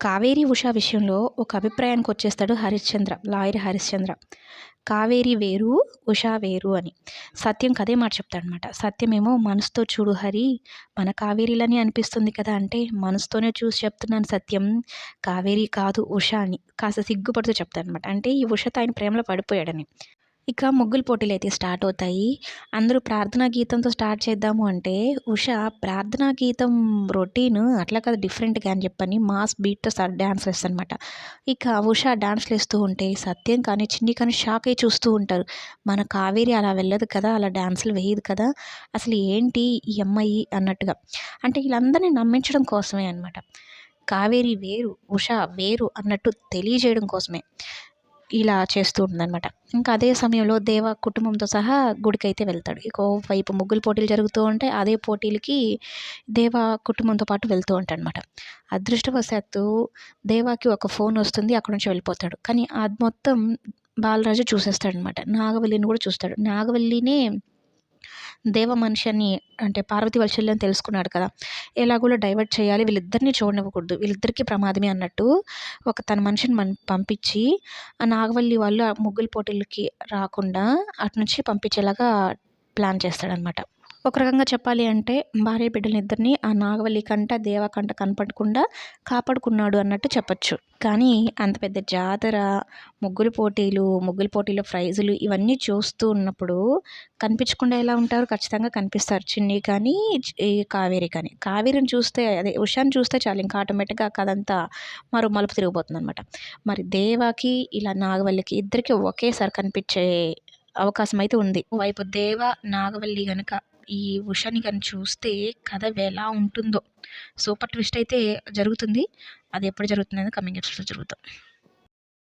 కావేరి, ఉష విషయంలో ఒక అభిప్రాయానికొచ్చేస్తాడు లాయర్ హరిశ్చంద్ర. కావేరి వేరు, ఉష వేరు అని. సత్యంకి అదే మాట చెప్తాడనమాట. సత్యమేమో మనసుతో చూడు హరి, మన కావేరిలానే అనిపిస్తుంది కదా అంటే, మనసుతోనే చూసి చెప్తున్నాను సత్యం, కావేరి కాదు ఉష అని కాస్త సిగ్గుపడుతూ చెప్తాడనమాట. అంటే ఈ ఉషతో ఆయన ప్రేమలో పడిపోయాడని. ఇక ముగ్గుల పోటీలైతే స్టార్ట్ అవుతాయి. అందరూ ప్రార్థనా గీతంతో స్టార్ట్ చేద్దాము అంటే, ఉష ప్రార్థనా గీతం రొటీన్ అట్లా కాదు డిఫరెంట్‌గా అని చెప్పని మాస్ బీట్‌తో డాన్స్ వేస్తదనమాట. ఇక ఉష డాన్స్‌లేస్తూ ఉంటే సత్యం కానీ, చిన్ని కానీ షాక్ అయ్యి చూస్తూ ఉంటారు. మన కావేరి అలా వెళ్ళదు కదా! అలా డాన్సులు వేయదు కదా! అసలు ఏంటి ఈ అమ్మాయి అన్నట్టుగా. అంటే వీళ్ళందరిని నమ్మించడం కోసమే అనమాట. కావేరి వేరు, ఉష వేరు అన్నట్టు తెలియజేయడం కోసమే ఇలా చేస్తూ ఉంటుందనమాట. ఇంకా అదే సమయంలో దేవ కుటుంబంతో సహా గుడికైతే వెళ్తాడు. ఇంకోవైపు ముగ్గుల పోటీలు జరుగుతూ ఉంటాయి. అదే పోటీలకి దేవ కుటుంబంతో పాటు వెళ్తూ ఉంటాడనమాట. అదృష్టవశాత్తు దేవాకి ఒక ఫోన్ వస్తుంది. అక్కడి నుంచి వెళ్ళిపోతాడు. కానీ అది మొత్తం బాలరాజు చూసేస్తాడనమాట. నాగవల్లిని కూడా చూస్తాడు. నాగవల్లినే దేవ మనిషి అని అంటే పార్వతి వాళ్ళ చెల్లి అని తెలుసుకున్నాడు కదా! ఎలాగోలా డైవర్ట్ చేయాలి. వీళ్ళిద్దరిని చూడనివ్వకూడదు. వీళ్ళిద్దరికీ ప్రమాదమే అన్నట్టు తన మనిషిని పంపించి ఆ నాగవల్లి వాళ్ళు ఆ ముగ్గుల పోటీలకి రాకుండా అటునుంచి పంపించేలాగా ప్లాన్ చేస్తాడనమాట. ఒక రకంగా చెప్పాలి అంటే భార్య బిడ్డలిద్దరిని ఆ నాగవల్లి కంట, దేవ కంట కనపడకుండా కాపాడుకున్నాడు అన్నట్టు చెప్పొచ్చు. కానీ అంత పెద్ద జాతర, ముగ్గుల పోటీలో ప్రైజులు ఇవన్నీ చూస్తూ ఉన్నప్పుడు కనిపించకుండా ఎలా ఉంటారు? ఖచ్చితంగా కనిపిస్తారు. చిన్ని కానీ, ఈ కావేరి కానీ. కావేరిని చూస్తే అదే ఉషాని చూస్తే చాలు ఇంకా ఆటోమేటిక్‌గా ఆ కథంతా మరో మలుపు తిరిగిపోతుందనమాట. మరి దేవాకి, ఇలా నాగవల్లికి ఇద్దరికీ ఒకేసారి కనిపించే అవకాశం అయితే ఉంది. ఓవైపు దేవ, నాగవల్లి గనక ఈ ఉషని గాని చూస్తే కథ ఎలా ఉంటుందో! సూపర్ ట్విస్ట్ అయితే జరుగుతుంది. అది ఎప్పుడు జరుగుతుందనేది కమింగ్ ఎపిసోడ్‌లో జరుగుతాం.